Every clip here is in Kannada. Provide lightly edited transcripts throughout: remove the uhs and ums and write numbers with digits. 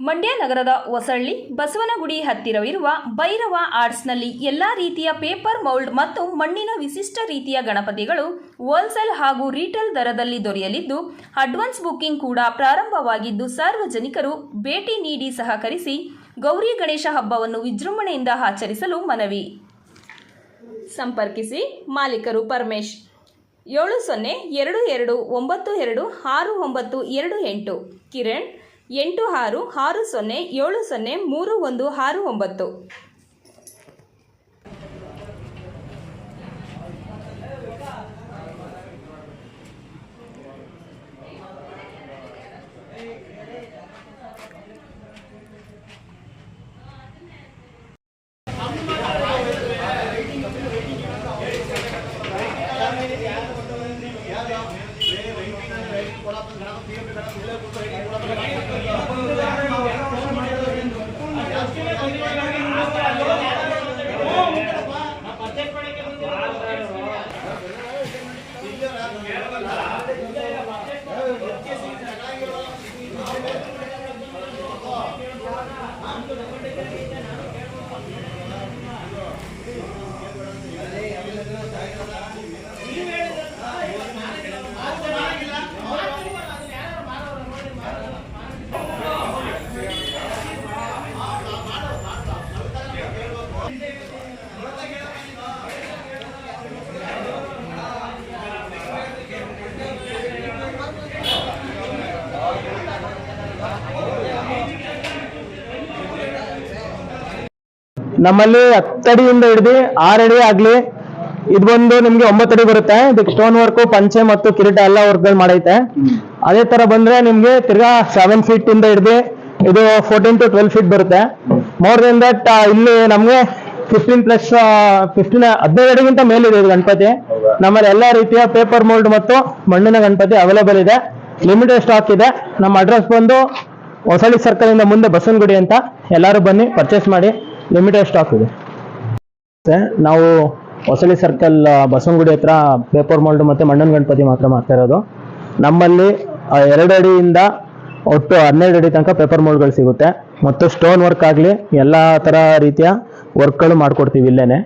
ಮಂಡ್ಯ ನಗರದ ಹೊಸಳ್ಳಿ ಬಸವನಗುಡಿ ಹತ್ತಿರವಿರುವ ಭೈರವ ಆರ್ಟ್ಸ್ನಲ್ಲಿ ಎಲ್ಲ ರೀತಿಯ ಪೇಪರ್ ಮೌಲ್ಡ್ ಮತ್ತು ಮಣ್ಣಿನ ವಿಶಿಷ್ಟ ರೀತಿಯ ಗಣಪತಿಗಳು ಹೋಲ್ಸೇಲ್ ಹಾಗೂ ರೀಟೇಲ್ ದರದಲ್ಲಿ ದೊರೆಯಲಿದ್ದು ಅಡ್ವಾನ್ಸ್ ಬುಕ್ಕಿಂಗ್ ಕೂಡ ಪ್ರಾರಂಭವಾಗಿದ್ದು ಸಾರ್ವಜನಿಕರು ಭೇಟಿ ನೀಡಿ ಸಹಕರಿಸಿ ಗೌರಿ ಗಣೇಶ ಹಬ್ಬವನ್ನು ವಿಜೃಂಭಣೆಯಿಂದ ಆಚರಿಸಲು ಮನವಿ. ಸಂಪರ್ಕಿಸಿ ಮಾಲೀಕರು ಪರಮೇಶ್ 7022926928, ಕಿರಣ್ 8660703169. ನಮ್ಮಲ್ಲಿ 10 ಅಡಿಯಿಂದ ಹಿಡಿದು 6 ಅಡಿ ಆಗ್ಲಿ, ಇದು ಬಂದು ನಿಮ್ಗೆ 9 ಅಡಿ ಬರುತ್ತೆ. ಇದಕ್ಕೆ ಸ್ಟೋನ್ ವರ್ಕ್, ಪಂಚೆ ಮತ್ತು ಕಿರೀಟ ಎಲ್ಲ ವರ್ಕ್ಗಳು ಮಾಡೈತೆ. ಅದೇ ತರ ಬಂದ್ರೆ ನಿಮ್ಗೆ ತಿರ್ಗಾ 7 ಫೀಟ್ ಇಂದ ಹಿಡಿದು ಇದು 14 to 12 ಫೀಟ್ ಬರುತ್ತೆ. ಮೋರ್ ದೆನ್ ದಟ್ ಇಲ್ಲಿ ನಮ್ಗೆ 15 ಅಡಿಗಿಂತ ಮೇಲಿದೆ ಇದು ಗಣಪತಿ. ನಮ್ಮಲ್ಲಿ ಎಲ್ಲಾ ರೀತಿಯ ಪೇಪರ್ ಮೋಲ್ಡ್ ಮತ್ತು ಮಣ್ಣಿನ ಗಣಪತಿ ಅವೈಲೇಬಲ್ ಇದೆ. ಲಿಮಿಟೆಡ್ ಸ್ಟಾಕ್ ಇದೆ. ನಮ್ಮ ಅಡ್ರೆಸ್ ಬಂದು ಹೊಸಳ್ಳಿ ಸರ್ಕಲ್ ಇಂದ ಮುಂದೆ ಬಸವನಗುಡಿ ಅಂತ. ಎಲ್ಲರೂ ಬನ್ನಿ, ಪರ್ಚೇಸ್ ಮಾಡಿ. ಲಿಮಿಟೆಡ್ ಸ್ಟಾಕ್ ಇದೆ. ನಾವು ಹೊಸಳ್ಳಿ ಸರ್ಕಲ್ ಬಸವನಗುಡಿ ಹತ್ರ ಪೇಪರ್ ಮೋಲ್ಡ್ ಮತ್ತೆ ಮಣ್ಣಿನ ಗಣಪತಿ ಮಾತ್ರ ಮಾಡ್ತಾ ಇರೋದು. ನಮ್ಮಲ್ಲಿ 2 ಅಡಿಯಿಂದ ಒಟ್ಟು 12 ಅಡಿ ತನಕ ಪೇಪರ್ ಮೋಲ್ಡ್ಗಳು ಸಿಗುತ್ತೆ. ಮತ್ತು ಸ್ಟೋನ್ ವರ್ಕ್ ಆಗಲಿ ಎಲ್ಲ ಥರ ರೀತಿಯ ವರ್ಕ್ಗಳು ಮಾಡ್ಕೊಡ್ತೀವಿ ಇಲ್ಲೇನೆ.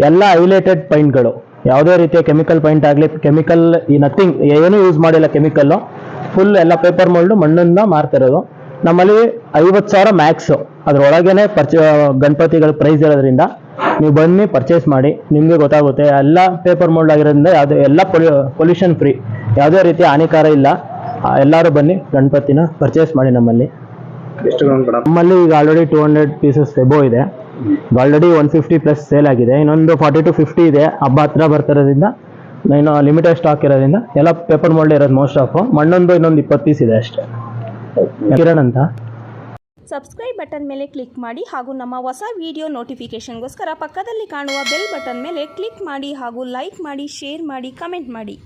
ಎಲ್ಲ ಹೈಲೈಟೆಡ್ ಪೈಂಟ್ಗಳು, ಯಾವುದೇ ರೀತಿಯ ಕೆಮಿಕಲ್ ಪೈಂಟ್ ಆಗಲಿ, ಕೆಮಿಕಲ್ ನಥಿಂಗ್ ಏನೂ ಯೂಸ್ ಮಾಡಿಲ್ಲ. ಕೆಮಿಕಲ್ಲು ಫುಲ್ ಎಲ್ಲ ಪೇಪರ್ ಮೋಲ್ಡ್ ಮಣ್ಣಿಂದ ಮಾರ್ತಾ ಇರೋದು. ನಮ್ಮಲ್ಲಿ 50,000 ಮ್ಯಾಕ್ಸು, ಅದರೊಳಗೇನೆ ಗಣಪತಿಗಳ ಪ್ರೈಸ್ ಇರೋದ್ರಿಂದ ನೀವು ಬನ್ನಿ, ಪರ್ಚೇಸ್ ಮಾಡಿ, ನಿಮಗೆ ಗೊತ್ತಾಗುತ್ತೆ. ಎಲ್ಲ ಪೇಪರ್ ಮೋಲ್ಡ್ ಆಗಿರೋದ್ರಿಂದ ಎಲ್ಲ ಪೊಲ್ಯೂಷನ್ ಫ್ರೀ, ಯಾವುದೇ ರೀತಿಯ ಹಾನಿಕಾರ ಇಲ್ಲ. ಎಲ್ಲರೂ ಬನ್ನಿ, ಗಣಪತಿನ ಪರ್ಚೇಸ್ ಮಾಡಿ. ನಮ್ಮಲ್ಲಿ ಈಗ ಆಲ್ರೆಡಿ 200 ಪೀಸಸ್ ಎಬೋ ಇದೆ. ಆಲ್ರೆಡಿ 150 ಪ್ಲಸ್ ಸೇಲ್ ಆಗಿದೆ. ಇನ್ನೊಂದು 40 to 50 ಇದೆ. ಹಬ್ಬ ಹತ್ರ ಬರ್ತಿರೋದ್ರಿಂದ ಇನ್ನು ಲಿಮಿಟೆಡ್ ಸ್ಟಾಕ್ ಇರೋದ್ರಿಂದ ಎಲ್ಲ ಪೇಪರ್ ಮೋಲ್ಡ್ ಇರೋದು ಮೋಸ್ಟ್ ಆಫ್. ಮಣ್ಣೊಂದು ಇನ್ನೊಂದು 20 ಪೀಸ್ ಇದೆ ಅಷ್ಟೇ. ಕಿರಣ್ ಅಂತ. ಸಬ್ಸ್ಕ್ರೈಬ್ ಬಟನ್ ಮೇಲೆ ಕ್ಲಿಕ್ ಮಾಡಿ ಹಾಗೂ ನಮ್ಮ ಹೊಸ ವಿಡಿಯೋ ನೋಟಿಫಿಕೇಷನ್ಗೋಸ್ಕರ ಪಕ್ಕದಲ್ಲಿ ಕಾಣುವ ಬೆಲ್ ಬಟನ್ ಮೇಲೆ ಕ್ಲಿಕ್ ಮಾಡಿ ಹಾಗೂ ಲೈಕ್ ಮಾಡಿ, ಶೇರ್ ಮಾಡಿ, ಕಮೆಂಟ್ ಮಾಡಿ.